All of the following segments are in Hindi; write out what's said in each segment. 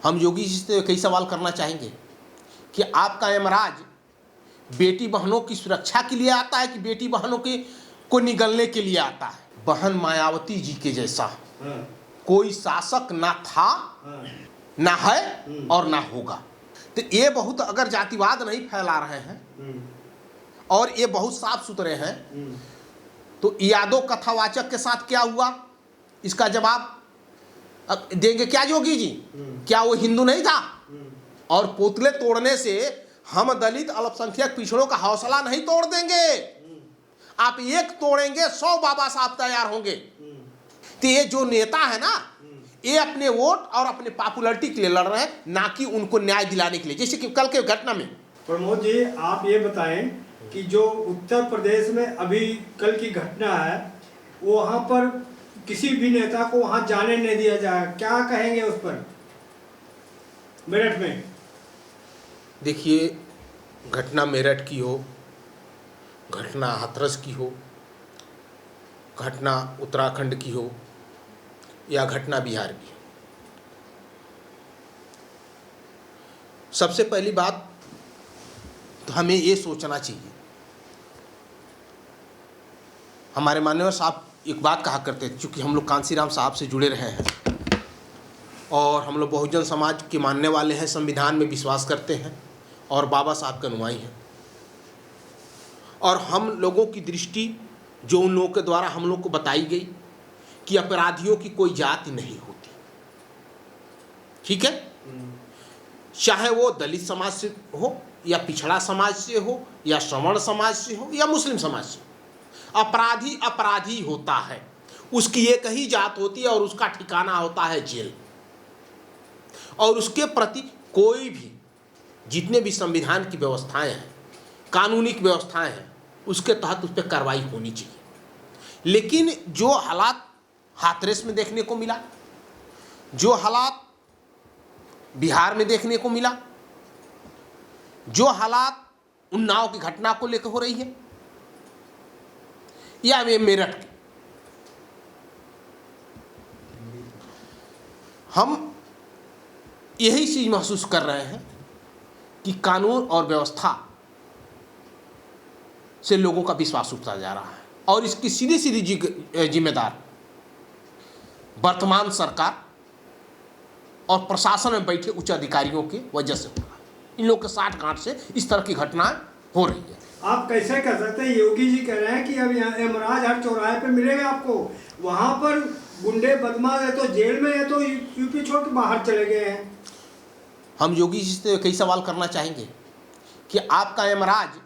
हम योगी जी से कई सवाल करना चाहेंगे कि आपका यमराज बेटी बहनों की सुरक्षा के लिए आता है कि बेटी बहनों के को निगलने के लिए आता है। बहन मायावती जी के जैसा कोई शासक ना था, ना है और ना होगा। तो ये बहुत अगर जातिवाद नहीं फैला रहे हैं और ये बहुत साफ सुथरे हैं, तो यादव कथावाचक के साथ क्या हुआ इसका जवाब अब देंगे क्या योगी जी? क्या वो हिंदू नहीं था? और पुतले तोड़ने से हम दलित अल्पसंख्यक पिछड़ों का हौसला नहीं तोड़ देंगे। आप एक तोड़ेंगे 100 बाबा साहब तैयार होंगे। तो ये जो नेता है ना, ये अपने वोट और अपने पॉपुलैरिटी के लिए लड़ रहे हैं, ना कि उनको न्याय दिलाने के लिए। जैसे कि कल के घटना में प्रमोद जी, आप ये बताएं कि जो उत्तर प्रदेश में अभी कल की घटना है, वहाँ पर किसी भी नेता को वहाँ जाने नहीं दिया जाए, क्या कहेंगे उस पर मेरठ में? देखिए, घटना मेरठ की हो, घटना हाथरस की हो, घटना उत्तराखंड की हो या घटना बिहार की हो, सबसे पहली बात तो हमें ये सोचना चाहिए। हमारे माननीय साहब एक बात कहा करते थे, चूँकि हम लोग कांसीराम साहब से जुड़े रहे हैं और हम लोग बहुजन समाज के मानने वाले हैं, संविधान में विश्वास करते हैं और बाबा साहब के अनुयायी हैं। और हम लोगों की दृष्टि जो उन लोगों के द्वारा हम लोग को बताई गई कि अपराधियों की कोई जाति नहीं होती, ठीक है? चाहे वो दलित समाज से हो या पिछड़ा समाज से हो या श्रमण समाज से हो या मुस्लिम समाज से हो, अपराधी अपराधी होता है। उसकी एक ही जात होती है और उसका ठिकाना होता है जेल। और उसके प्रति कोई भी जितने भी संविधान की व्यवस्थाएं हैं, कानूनी व्यवस्थाएं हैं, उसके तहत उस पर कार्रवाई होनी चाहिए। लेकिन जो हालात हाथरस में देखने को मिला, जो हालात बिहार में देखने को मिला, जो हालात उन्नाव की घटना को लेकर हो रही है या वे मेरठ की, हम यही चीज महसूस कर रहे हैं कि कानून और व्यवस्था से लोगों का विश्वास उठता जा रहा है और इसकी सीधी सीधी जिम्मेदार वर्तमान सरकार और प्रशासन में बैठे उच्च अधिकारियों की वजह से हो रहा है। इन लोगों के साठ गांठ से इस तरह की घटनाएं हो रही है। आप कैसे कर सकते हैं? योगी जी कह रहे हैं कि अब यहाँ यमराज हर चौराहे पे मिलेगा आपको। वहाँ पर गुंडे बदमाश है तो जेल में है, तो यूपी छोड़ के बाहर चले गए हैं। हम योगी जी से कई सवाल करना चाहेंगे कि आपका यमराज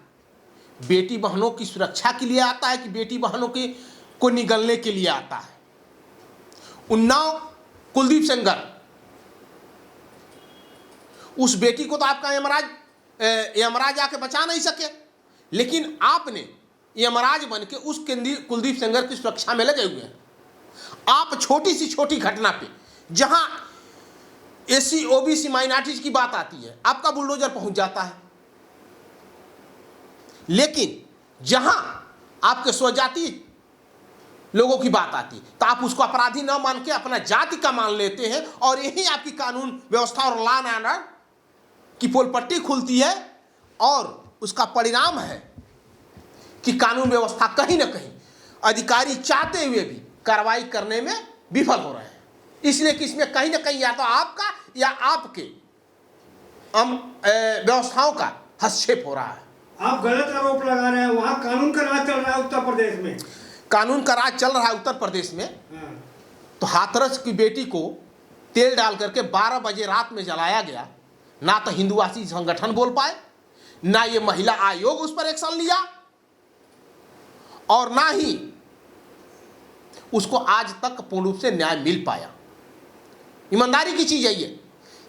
बेटी बहनों की सुरक्षा के लिए आता है कि बेटी बहनों के को निगलने के लिए आता है? उन्नाव कुलदीप सेंगर, उस बेटी को तो आपका यमराज आके बचा नहीं सके, लेकिन आपने यमराज बन के उस कुलदीप सेंगर की सुरक्षा में लगे हुए हैं। आप छोटी सी छोटी घटना पे, जहां एससी ओबीसी माइनॉरिटीज की बात आती है, आपका बुलडोजर पहुंच जाता है। लेकिन जहां आपके स्वजाति लोगों की बात आती है तो आप उसको अपराधी न मान के अपना जाति का मान लेते हैं और यही आपकी कानून व्यवस्था और लॉ एंड ऑर्डर की पोलपट्टी खुलती है। और उसका परिणाम है कि कानून व्यवस्था कहीं ना कहीं अधिकारी चाहते हुए भी कार्रवाई करने में विफल हो रहे हैं। इसलिए कि इसमें कहीं ना कहीं या तो आपका या आपके व्यवस्थाओं का हस्तक्षेप हो रहा है। आप गलत आरोप लगा रहे हैं। वहाँ कानून का राज चल रहा है उत्तर प्रदेश में। कानून का राज चल रहा है उत्तर प्रदेश में। तो हाथरस की बेटी को तेल डाल करके 12 बजे रात में जलाया गया। ना तो हिंदुवासी संगठन बोल पाए, ना ये महिला आयोग उस पर एक्शन लिया, और ना ही उसको आज तक पूर्ण रूप से न्याय मिल पाया। ईमानदारी की चीज है ये।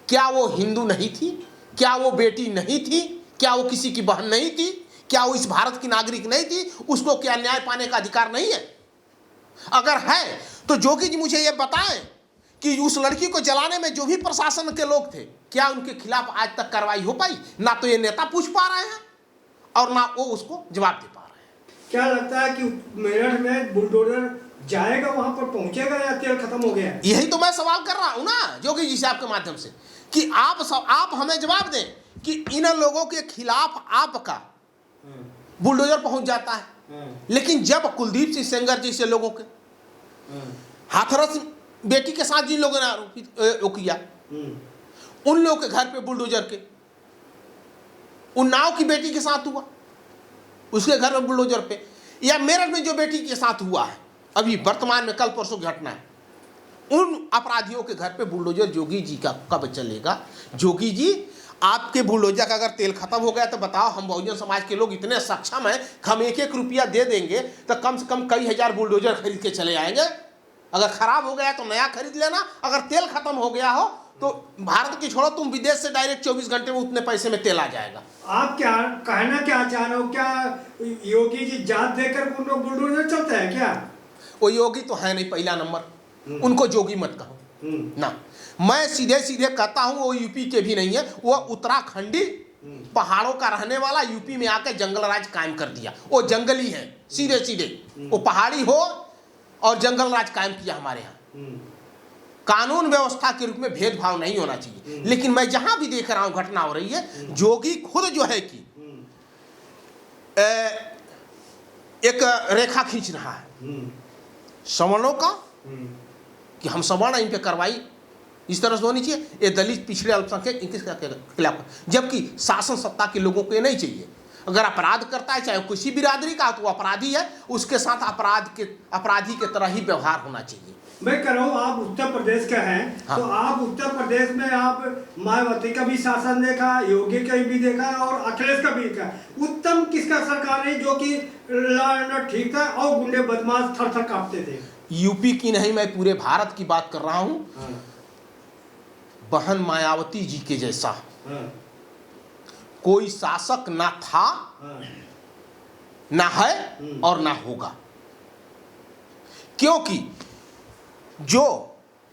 क्या वो हिंदू नहीं थी? क्या वो बेटी नहीं थी? क्या वो किसी की बहन नहीं थी? क्या वो इस भारत की नागरिक नहीं थी? उसको क्या न्याय पाने का अधिकार नहीं है? अगर है तो जोगी जी मुझे ये बताएं कि उस लड़की को जलाने में जो भी प्रशासन के लोग थे, क्या उनके खिलाफ आज तक कार्रवाई हो पाई? ना तो ये नेता पूछ पा रहे हैं और ना वो उसको जवाब दे पा रहे हैं। क्या लगता है कि मेरठ में बुलडोजर जाएगा, वहां पर पहुंचेगा, या तेल खत्म हो गया? यही तो मैं सवाल कर रहा हूं ना जोगी जी से आपके माध्यम से कि आप हमें जवाब दें कि इन लोगों के खिलाफ आपका बुलडोजर पहुंच जाता है, लेकिन जब कुलदीप सिंह सेंगर जैसे लोगों के हाथरस बेटी के साथ जिन लोगों ने आरोपित वो किया, उन लोगों के घर पे बुलडोजर के, उन्नाव की बेटी के साथ हुआ उसके घर में बुलडोजर पे, या मेरठ में जो बेटी के साथ हुआ है अभी वर्तमान में कल परसों घटना है, उन अपराधियों के घर पे बुलडोजर योगी जी का कब चलेगा? योगी जी, आपके बुलडोजर का अगर तेल खत्म हो गया तो बताओ, हम बहुजन समाज के लोग इतने सक्षम हैं, हम 1-1 रुपया दे देंगे तो कम से कम कई हजार बुलडोजर खरीद के चले आएंगे। अगर खराब हो गया तो नया खरीद लेना, अगर तेल खत्म हो गया हो तो भारत की छोड़ो, तुम विदेश से डायरेक्ट 24 घंटे में उतने पैसे में तेल आ जाएगा। आप क्या कहना क्या चाह रहे हो? क्या योगी जी जात देकर बुलडोजर चलते हैं क्या? वो योगी तो है नहीं, पहला नंबर, उनको जोगी मत कहो ना। मैं सीधे सीधे कहता हूँ वो यूपी के भी नहीं है, वो उत्तराखंडी पहाड़ों का रहने वाला, यूपी में आकर जंगल राज कायम कर दिया। वो जंगली है सीधे सीधे, वो पहाड़ी हो और जंगल राज कायम किया हमारे यहाँ। कानून व्यवस्था के रूप में भेदभाव नहीं होना चाहिए, लेकिन मैं जहां भी देख रहा हूं घटना हो रही है, जोगी खुद जो है कि एक रेखा खींच रहा है सवर्णों का कि हम सवर्ण इन पे कार्रवाई इस तरह से होनी चाहिए, ये दलित पिछड़े अल्पसंख्यक इनके खिलाफ, जबकि शासन सत्ता के लोगों को ये नहीं चाहिए। अगर अपराध करता है चाहे किसी बिरादरी का, तो वो अपराधी है, उसके साथ अपराधी के तरह ही व्यवहार होना चाहिए। मैं कह रहा हूँ आप उत्तर प्रदेश के हैं, हाँ। तो आप उत्तर प्रदेश में आप मायावती का भी शासन देखा, योगी का भी देखा और अखिलेश का भी देखा। उत्तम किसका सरकार है जो कि लॉ एंड ऑर्डर ठीक था और गुंडे बदमाश थर थर कांपते थे? यूपी की नहीं, मैं पूरे भारत की बात कर रहा हूँ। हाँ। बहन मायावती जी के जैसा हाँ। कोई शासक ना था, हाँ। ना है और ना होगा, क्योंकि जो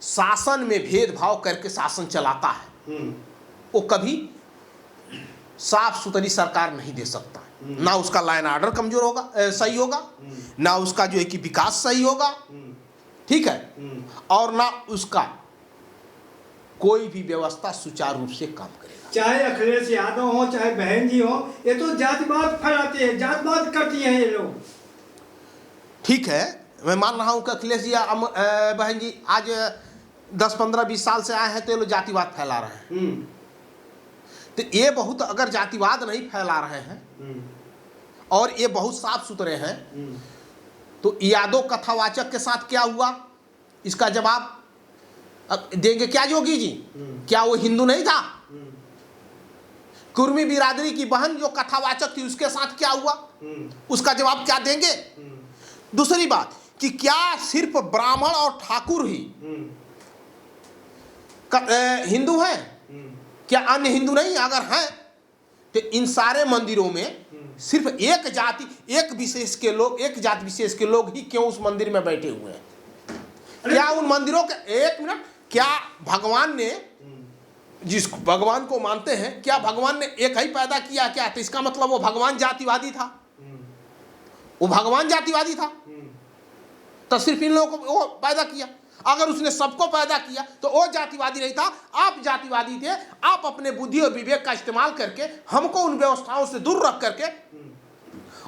शासन में भेदभाव करके शासन चलाता है वो कभी साफ सुथरी सरकार नहीं दे सकता। ना उसका लॉ एंड ऑर्डर कमजोर होगा, सही होगा, ना उसका जो है कि विकास सही होगा, ठीक है, और ना उसका कोई भी व्यवस्था सुचारू रूप से काम करेगा। चाहे अखिलेश यादव हो चाहे बहन जी हो, ये तो जातिवाद फैलाते हैं, जातिवाद करती हैं ये लोग। ठीक है, मैं मान रहा हूं कि अखिलेश जी बहन जी आज 10, 15, 20 साल से आए हैं तो ये लोग जातिवाद फैला रहे हैं। तो ये बहुत, अगर जातिवाद नहीं फैला रहे हैं और ये बहुत साफ सुथरे हैं, तो यादव कथावाचक के साथ क्या हुआ इसका जवाब देंगे क्या योगी जी? क्या वो हिंदू नहीं था? कुर्मी बिरादरी की बहन जो कथावाचक थी उसके साथ क्या हुआ, उसका जवाब क्या देंगे? दूसरी बात कि क्या सिर्फ ब्राह्मण और ठाकुर ही हिंदू हैं? क्या अन्य हिंदू नहीं? अगर हैं तो इन सारे मंदिरों में सिर्फ एक जाति, एक विशेष के लोग, एक जाति विशेष के लोग ही क्यों उस मंदिर में बैठे हुए हैं? क्या उन मंदिरों के, एक मिनट, क्या भगवान ने, जिस भगवान को मानते हैं, क्या भगवान ने एक ही पैदा किया क्या? तो इसका मतलब वो भगवान जातिवादी था? वो भगवान जातिवादी था तो सिर्फ इन लोगों को वो पैदा किया। अगर उसने सबको पैदा किया तो वो जातिवादी नहीं था, आप जातिवादी थे। आप अपने बुद्धि और विवेक का इस्तेमाल करके हमको उन व्यवस्थाओं से दूर रख करके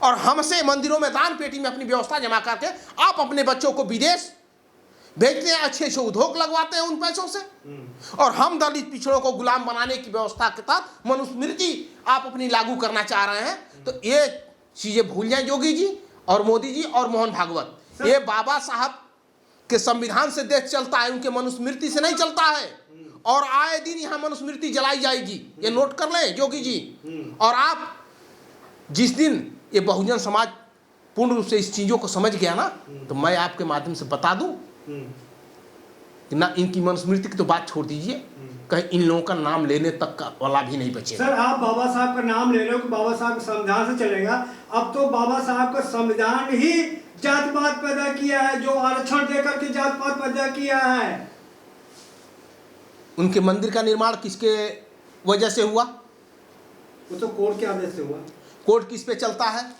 और हमसे मंदिरों में दान पेटी में अपनी व्यवस्था जमा करके आप अपने बच्चों को विदेश भेजते हैं, अच्छे अच्छे उद्योग लगवाते हैं उन पैसों से, और हम दलित पिछड़ों को गुलाम बनाने की व्यवस्था के तहत मनुस्मृति आप अपनी लागू करना चाह रहे हैं। तो ये चीजें भूल जाएं योगी जी और मोदी जी और मोहन भागवत। ये बाबा साहब के संविधान से देश चलता है, उनके मनुस्मृति से नहीं चलता है, और आए दिन यहाँ मनुस्मृति जलाई जाएगी, ये नोट कर लें योगी जी। और आप जिस दिन ये बहुजन समाज पूर्ण रूप से इस चीजों को समझ गया ना, तो मैं आपके माध्यम से बता दूं कि ना इनकी मनुस्मृति की तो बात छोड़ दीजिए, कहीं इन लोगों का नाम लेने तक का वाला भी नहीं बचेगा। सर आप बाबा साहब का नाम ले रहे हो कि बाबा साहब संविधान से चलेगा, अब तो बाबा साहब का संविधान ही जातिवाद पैदा किया है, जो आरक्षण देकर के जातिवाद पैदा किया है। उनके मंदिर का निर्माण किसके वजह से हुआ? वो तो कोर्ट के आदेश से हुआ। कोर्ट किस पे चलता है?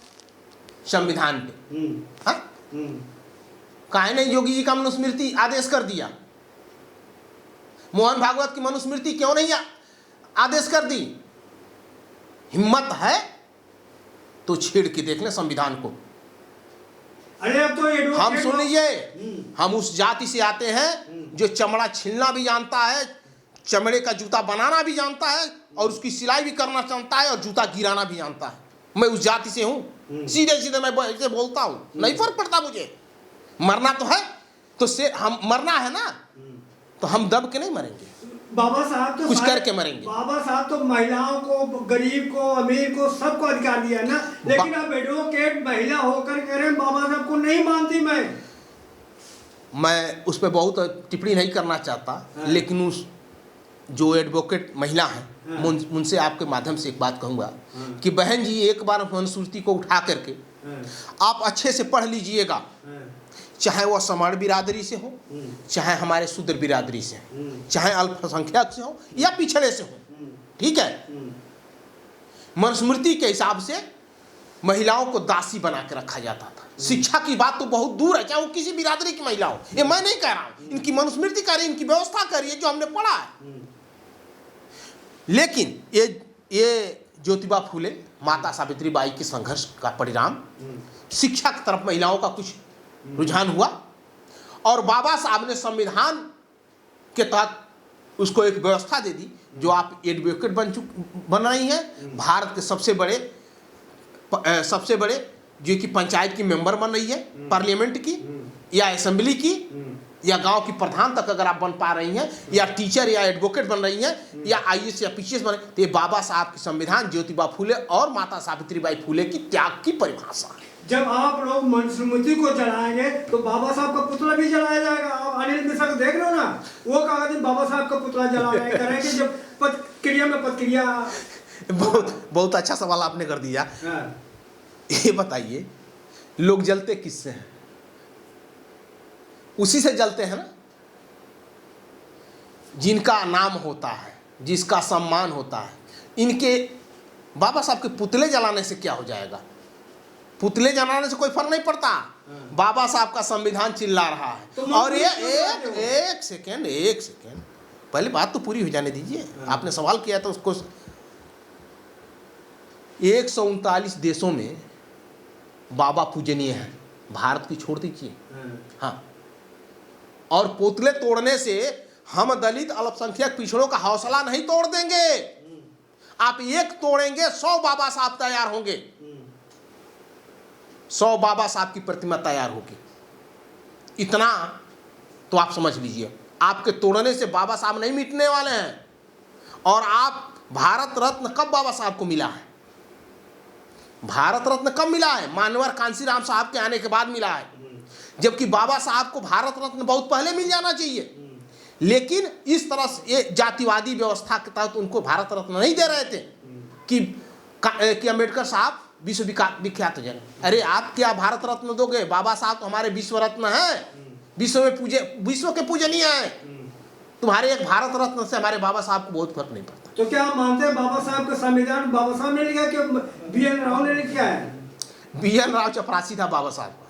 संविधान पे। हाँ, काहे नहीं योगी जी का मनुस्मृति आदेश कर दिया? मोहन भागवत की मनुस्मृति क्यों नहीं आदेश कर दी? हिम्मत है तो छेड़ के देख ले संविधान को। अरे अब तो हम सुन लीजिए, हम उस जाति से आते हैं जो चमड़ा छीलना भी जानता है, चमड़े का जूता बनाना भी जानता है, और उसकी सिलाई भी करना जानता है, और जूता गिराना भी जानता है। मैं उस जाति से हूँ, सीधे सीधे मैं ऐसे बोलता हूँ, नहीं फर्क पड़ता मुझे। मरना तो है तो से हम मरना है ना, तो हम दब के नहीं मरेंगे, बाबा साहब तो कुछ करके मरेंगे। बाबा साहब तो महिलाओं को, गरीब को, अमीर को, सबको अधिकार दिया ना, लेकिन अब एडवोकेट महिला होकर कह रहे हैं बाबा साहब को नहीं मानती। मैं उस पर बहुत टिप्पणी नहीं करना चाहता, लेकिन उस जो एडवोकेट महिला हैं उनसे आपके माध्यम से एक बात कहूँगा कि बहन जी, एक बार मनुस्मृति को उठा करके आप अच्छे से पढ़ लीजिएगा, चाहे वह सवर्ण बिरादरी से हो, चाहे हमारे शूद्र बिरादरी से, चाहे अल्पसंख्यक से हो या पिछड़े से हो, ठीक है। मनुस्मृति के हिसाब से महिलाओं को दासी बना के रखा जाता था। शिक्षा की बात तो बहुत दूर है, चाहे वो किसी बिरादरी की महिला हो, ये मैं नहीं कह रहा हूं, इनकी मनुस्मृति कह रही है, इनकी व्यवस्था कर रही है जो हमने पढ़ा है। लेकिन ये ज्योतिबा फूले, माता सावित्री बाई के संघर्ष का परिणाम, शिक्षा की तरफ महिलाओं का कुछ रुझान हुआ, और बाबा साहब ने संविधान के तहत उसको एक व्यवस्था दे दी, जो आप एडवोकेट बन रही हैं, भारत के सबसे बड़े जो कि पंचायत की मेंबर बन रही है, पार्लियामेंट की या असेंबली की, या गांव की प्रधान तक अगर आप बन पा रही हैं, या टीचर या एडवोकेट बन रही हैं, या आईएएस या पीसीएस बन, तो ये बाबा साहब की संविधान, ज्योतिबा फूले और माता सावित्रीबाई फूले की त्याग की परिभाषा है। जब आप लोग मनुस्मृति को जलाएंगे तो बाबा साहब का पुतला भी जलाया जाएगा। आप अनिल मिश्रा को देख रहे हो ना, वो कागज बाबा साहब का पुतला जला रहे हैं कि जब प्रतिक्रिया में प्रतिक्रिया। बहुत अच्छा सवाल आपने कर दिया। ये बताइए, लोग जलते किससे हैं? उसी से जलते हैं ना जिनका नाम होता है, जिसका सम्मान होता है। इनके बाबा साहब के पुतले जलाने से क्या हो जाएगा? पुतले जलाने से कोई फर्क नहीं पड़ता। बाबा साहब का संविधान चिल्ला रहा है। तो और ये एक सेकेंड पहले बात तो पूरी हो जाने दीजिए। आपने सवाल किया तो उसको 139 देशों में बाबा पूजनीय है, भारत की छोड़ दीजिए। हाँ, और पुतले तोड़ने से हम दलित अल्पसंख्यक पिछड़ों का हौसला नहीं तोड़ देंगे। आप एक तोड़ेंगे 100 बाबा साहब तैयार होंगे, 100 बाबा साहब की प्रतिमा तैयार होगी। इतना तो आप समझ लीजिए। आपके तोड़ने से बाबा साहब नहीं मिटने वाले हैं। और आप भारत रत्न कब बाबा साहब को मिला है? भारत रत्न कब मिला है? मानवर कांसीराम साहब के आने के बाद मिला है, जबकि बाबा साहब को भारत रत्न बहुत पहले मिल जाना चाहिए। लेकिन इस तरह से ये जातिवादी व्यवस्था के तहत उनको भारत रत्न नहीं दे रहे थे कि अम्बेडकर साहब विश्व विख्यात जन। अरे आप क्या भारत रत्न दोगे? बाबा साहब तो हमारे विश्व रत्न हैं, विश्व के पूजनीय हैं। तुम्हारे एक भारत रत्न से हमारे बाबा साहब को बहुत फर्क नहीं पड़ता। तो क्या आप मानते हैं बाबा साहब का संविधान बाबा साहब ने लिखा कि BN राव ने लिखा है? BN राव चपरासी था बाबा साहब का।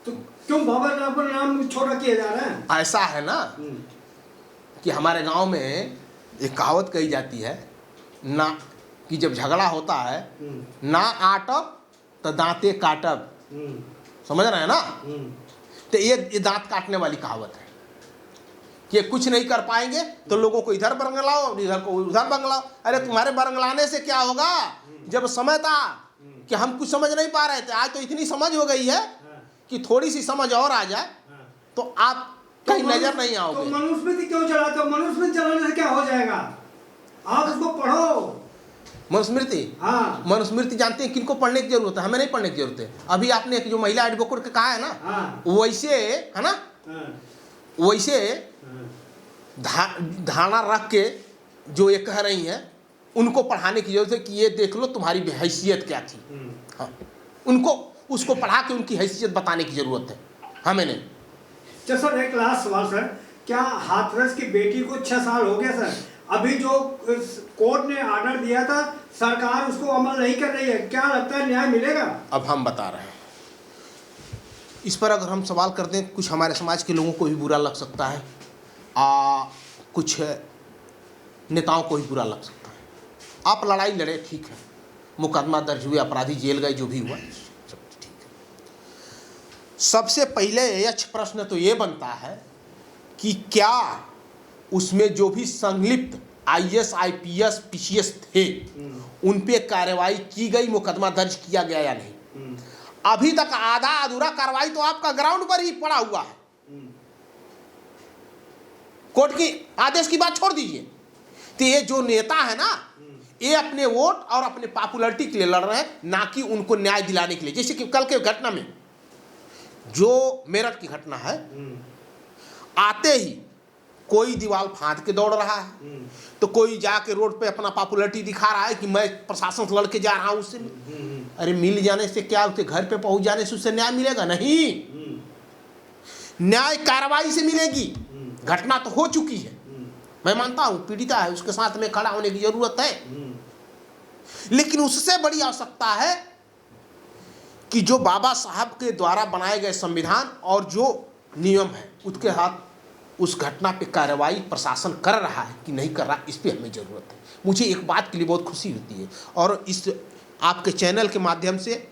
तो क्यों बाबा साहब का नाम छोटा किया जा रहा है? ऐसा है ना कि हमारे गांव में एक कहावत कही जाती है ना, कि जब झगड़ा होता है, ना आटब तो दांते काटब। समझ रहे हैं ना? तो ये दांत काटने वाली कहावत है कि कुछ नहीं कर पाएंगे तो लोगों को इधर बरंगलाओ, इधर को उधर बंगलाओ। अरे तुम्हारे बरंगलाने से क्या होगा? जब समय था कि हम कुछ समझ नहीं पा रहे थे, आज तो इतनी समझ हो गई है कि थोड़ी सी समझ और आ जाए तो आप कहीं नजर नहीं आओगे। तो मनुस्मृति क्यों चलाते हो? मनुस्मृति चलाने से क्या हो जाएगा? आप उसको पढ़ो। मनुस्मृति, हाँ, मनुस्मृति जानते हैं किनको पढ़ने की जरूरत है? हमें नहीं पढ़ने की जरूरत है। अभी आपने जो महिला एडवोकेट का कहा है ना, हाँ, वैसे है ना, हाँ, वैसे धारणा रख के जो ये कह रही हैं उनको पढ़ाने की जरूरत है कि ये देख लो तुम्हारी हैसियत क्या थी। हाँ, उनको उसको पढ़ा के उनकी हैसियत बताने की जरूरत है, हमें नहीं। अच्छा सर, एक लास्ट सवाल सर, क्या हाथरस की बेटी को 6 साल हो गया सर, अभी जो कोर्ट ने ऑर्डर दिया था सरकार उसको अमल नहीं कर रही है, क्या लगता है न्याय मिलेगा? अब हम बता रहे हैं, इस पर अगर हम सवाल करते हैं कुछ हमारे समाज के लोगों को भी बुरा लग सकता है, कुछ नेताओं को ही बुरा लग सकता है। आप लड़ाई लड़े, ठीक है, मुकदमा दर्ज हुए, अपराधी जेल गए, जो भी हुआ सब ठीक है। सबसे पहले यक्ष प्रश्न तो ये बनता है कि क्या उसमें जो भी संलिप्त IAS IPS PCS थे उन पे कार्रवाई की गई, मुकदमा दर्ज किया गया या नहीं? अभी तक आधा अधूरा कार्रवाई तो आपका ग्राउंड पर ही पड़ा हुआ है। कोर्ट की आदेश की बात छोड़ दीजिए, तो ये जो नेता है ना, ये अपने वोट और अपने पॉपुलैरिटी के लिए लड़ रहे हैं, ना कि उनको न्याय दिलाने के लिए। जैसे कि कल के घटना में, जो मेरठ की घटना है, आते ही कोई दीवार फांद के दौड़ रहा है, तो कोई जाके रोड पे अपना पॉपुलैरिटी दिखा रहा है कि मैं प्रशासन से लड़के जा रहा हूं उससे। अरे मिल जाने से क्या, उसके घर पे पहुंच जाने से उससे न्याय मिलेगा? नहीं, न्याय कार्रवाई से मिलेगी। घटना तो हो चुकी है, मैं मानता हूं पीड़िता है, उसके साथ में खड़ा होने की जरूरत है, लेकिन उससे बड़ी आवश्यकता है कि जो बाबा साहब के द्वारा बनाए गए संविधान और जो नियम है उसके हाथ उस घटना पे कार्रवाई प्रशासन कर रहा है कि नहीं कर रहा, इस पे हमें ज़रूरत है। मुझे एक बात के लिए बहुत खुशी होती है, और इस आपके चैनल के माध्यम से,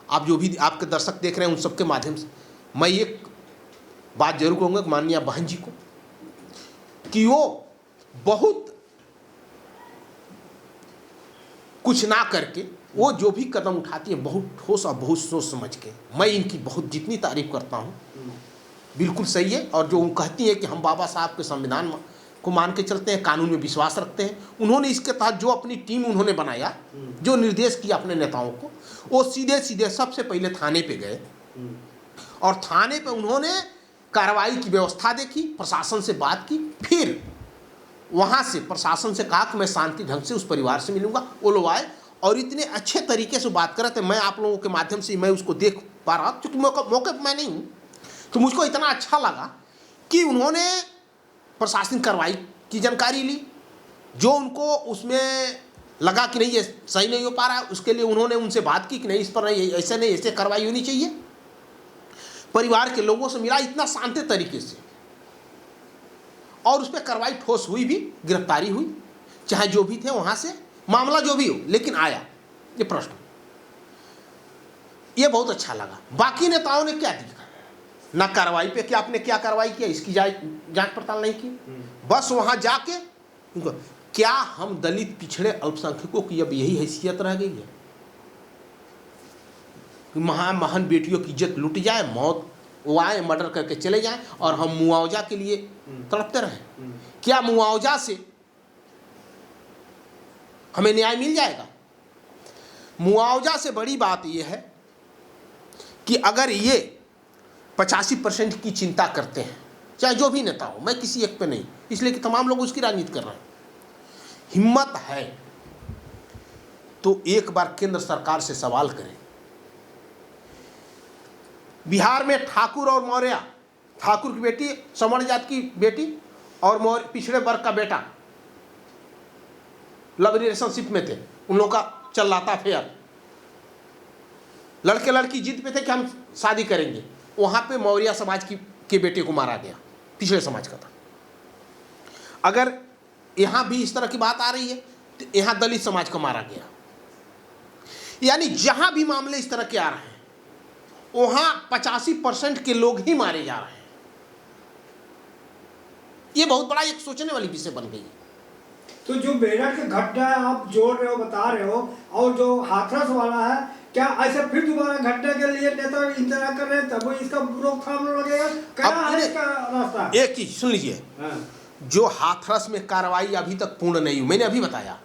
आप जो भी आपके दर्शक देख रहे हैं उन सबके माध्यम से मैं एक बात जरूर कहूँगा माननीय बहन जी को, कि वो बहुत कुछ ना करके वो जो भी कदम उठाती है बहुत ठोस और बहुत सोच समझ के, मैं इनकी बहुत जितनी तारीफ करता हूँ, बिल्कुल सही है। और जो वो कहती है कि हम बाबा साहब के संविधान को मान के चलते हैं, कानून में विश्वास रखते हैं, उन्होंने इसके तहत जो अपनी टीम उन्होंने बनाया, जो निर्देश किया अपने नेताओं को, वो सीधे सीधे सबसे पहले थाने पे गए और थाने पे उन्होंने कार्रवाई की व्यवस्था देखी, प्रशासन से बात की, फिर वहाँ से प्रशासन से कहा कि मैं शांति ढंग से उस परिवार से मिलूंगा। वो लोग आए और इतने अच्छे तरीके से बात कर रहे थे, मैं आप लोगों के माध्यम से मैं उसको देख पा रहा, क्योंकि मौके पर मैं नहीं हूँ, तो मुझको इतना अच्छा लगा कि उन्होंने प्रशासनिक कार्रवाई की जानकारी ली, जो उनको उसमें लगा कि नहीं ये सही नहीं हो पा रहा है, उसके लिए उन्होंने उनसे बात की कि नहीं, इस पर नहीं, ऐसे नहीं, ऐसे कार्रवाई होनी चाहिए। परिवार के लोगों से मिला इतना शांत तरीके से, और उस पर कार्रवाई ठोस हुई भी, गिरफ्तारी हुई, चाहे जो भी थे वहाँ से, मामला जो भी हो, लेकिन आया ये प्रश्न, ये बहुत अच्छा लगा। बाकी नेताओं ने क्या दिखा, ना कार्रवाई पे क्या आपने क्या कार्रवाई किया, इसकी जांच पड़ताल नहीं की, बस वहाँ जाके उनको क्या हम दलित पिछड़े अल्पसंख्यकों की अब यही हैसियत रह गई है कि महान बेटियों की इज्जत लूट जाए, मौत वो आए मर्डर करके चले जाएं और हम मुआवजा के लिए तड़पते रहें? क्या मुआवजा से हमें न्याय मिल जाएगा? मुआवजा से बड़ी बात यह है कि अगर ये 85% की चिंता करते हैं, चाहे जो भी नेता हो, मैं किसी एक पे नहीं, इसलिए कि तमाम लोग उसकी राजनीति कर रहे हैं, हिम्मत है तो एक बार केंद्र सरकार से सवाल करें। बिहार में ठाकुर और मौर्य, ठाकुर की बेटी सवर्ण जात की बेटी और मौर्य पिछड़े वर्ग का बेटा लव रिलेशनशिप में थे, उन लोगों का चल रहा था अफेयर, लड़के लड़की जिद पे थे कि हम शादी करेंगे, वहां पे मौर्य समाज के बेटे को मारा गया, पिछड़े समाज का था। अगर यहां भी इस तरह की बात आ रही है तो यहां दलित समाज को मारा गया, यानी जहां भी मामले इस तरह के आ रहे हैं वहां 85% के लोग ही मारे जा रहे हैं। ये बहुत बड़ा एक सोचने वाली विषय बन गई है। तो जो मेरठ की घटना है आप जोड़ रहे हो, बता रहे हो, और जो हाथरस वाला है, क्या ऐसे फिर दोबारा घटना के लिए नेता इंतजार कर रहे हैं, तब इसका रोकथाम लगेगा? क्या है इसका रास्ता? एक चीज सुन लीजिए, जो हाथरस में कार्रवाई अभी तक पूर्ण नहीं हुई, मैंने अभी बताया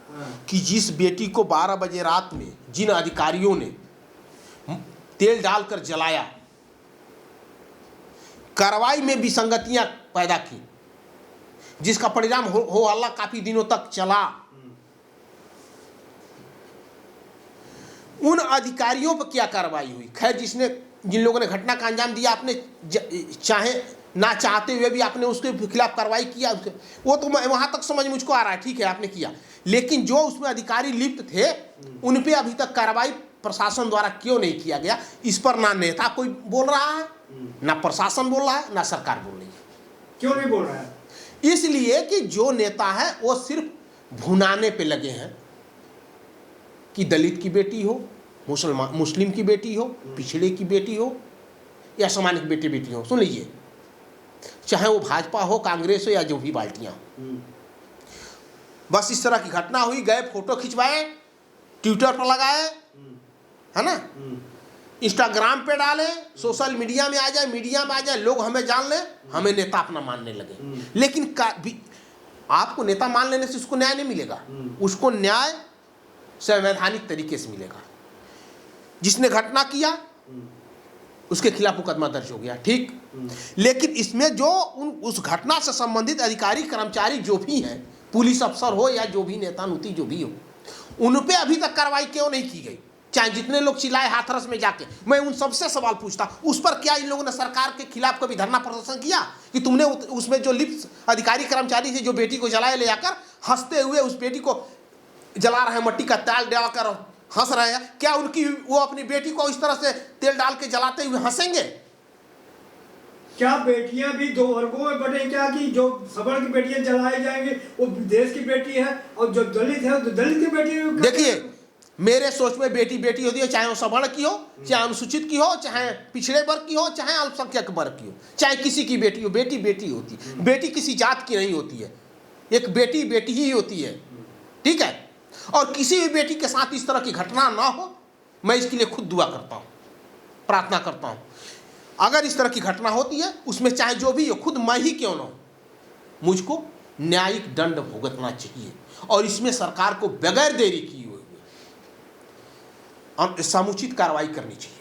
कि जिस बेटी को 12 बजे रात में जिन अधिकारियों ने तेल डालकर जलाया, कार्रवाई में विसंगतियां पैदा की, जिसका परिणाम हो हल्ला काफी दिनों तक चला, उन अधिकारियों पर क्या कार्रवाई हुई? खैर, जिन लोगों ने घटना का अंजाम दिया, आपने चाहे ना चाहते हुए भी आपने उसके खिलाफ कार्रवाई किया, वो तो वहां तक समझ मुझको आ रहा है, ठीक है आपने किया, लेकिन जो उसमें अधिकारी लिप्त थे उन पे अभी तक कार्रवाई प्रशासन द्वारा क्यों नहीं किया गया? इस पर ना नेता कोई बोल रहा है, ना प्रशासन बोल रहा है, ना सरकार बोल रही है। क्यों नहीं बोल रहा है? इसलिए कि जो नेता है वो सिर्फ भुनाने पे लगे हैं कि दलित की बेटी हो, मुस्लिम की बेटी हो, पिछड़े की बेटी हो या सामान्य की बेटी हो। सुन लीजिए, चाहे वो भाजपा हो, कांग्रेस हो या जो भी पार्टियां, बस इस तरह की घटना हुई, गए फोटो खिंचवाए, ट्विटर पर लगाए, है ना, इंस्टाग्राम पे डाले, सोशल मीडिया में आ जाए, मीडिया में आ जाए, लोग हमें जान ले, हमें नेता अपना मानने लगे। लेकिन आपको नेता मान लेने से उसको न्याय नहीं मिलेगा, उसको न्याय संवैधानिक तरीके से मिलेगा। जिसने घटना किया उसके खिलाफ मुकदमा दर्ज हो गया, ठीक। लेकिन इसमें जो उस घटना से संबंधित अधिकारी कर्मचारी जो भी हैं, पुलिस अफसर हो या जो भी नेता नुती जो भी हो, उन पे अभी तक कार्रवाई क्यों नहीं की गई? चाहे जितने लोग चिल्लाए हाथरस में जाके, मैं उन सबसे सवाल पूछता, उस पर क्या इन लोगों ने सरकार के खिलाफ कभी धरना प्रदर्शन किया कि तुमने उसमें जो लिप्त अधिकारी कर्मचारी थे जो बेटी को जलाए ले जाकर हंसते हुए उस बेटी को जला रहे हैं, मट्टी का तेल डालकर हंस रहे हैं, क्या उनकी वो अपनी बेटी को इस तरह से तेल डाल के जलाते हुए हंसेंगे? क्या बेटियां भी दो वर्गों में बटे क्या, कि जो सवर्ण की बेटियां जलाई जाएंगी वो देश की बेटी है और जो दलित है वो दलित की बेटी है? देखिए, मेरे सोच में बेटी बेटी होती है, चाहे वो सवर्ण की हो, चाहे अनुसूचित की हो, चाहे पिछड़े वर्ग की हो, चाहे अल्पसंख्यक वर्ग की हो, चाहे किसी की बेटी हो, बेटी बेटी होती है। बेटी किसी जात की नहीं होती है, एक बेटी बेटी ही होती है, ठीक है। और किसी भी बेटी के साथ इस तरह की घटना ना हो, मैं इसके लिए खुद दुआ करता हूँ, प्रार्थना करता हूँ। अगर इस तरह की घटना होती है, उसमें चाहे जो भी हो, खुद मैं ही क्यों ना हो, मुझको न्यायिक दंड भुगतना चाहिए और इसमें सरकार को बगैर देरी किए हुए समुचित कार्रवाई करनी चाहिए।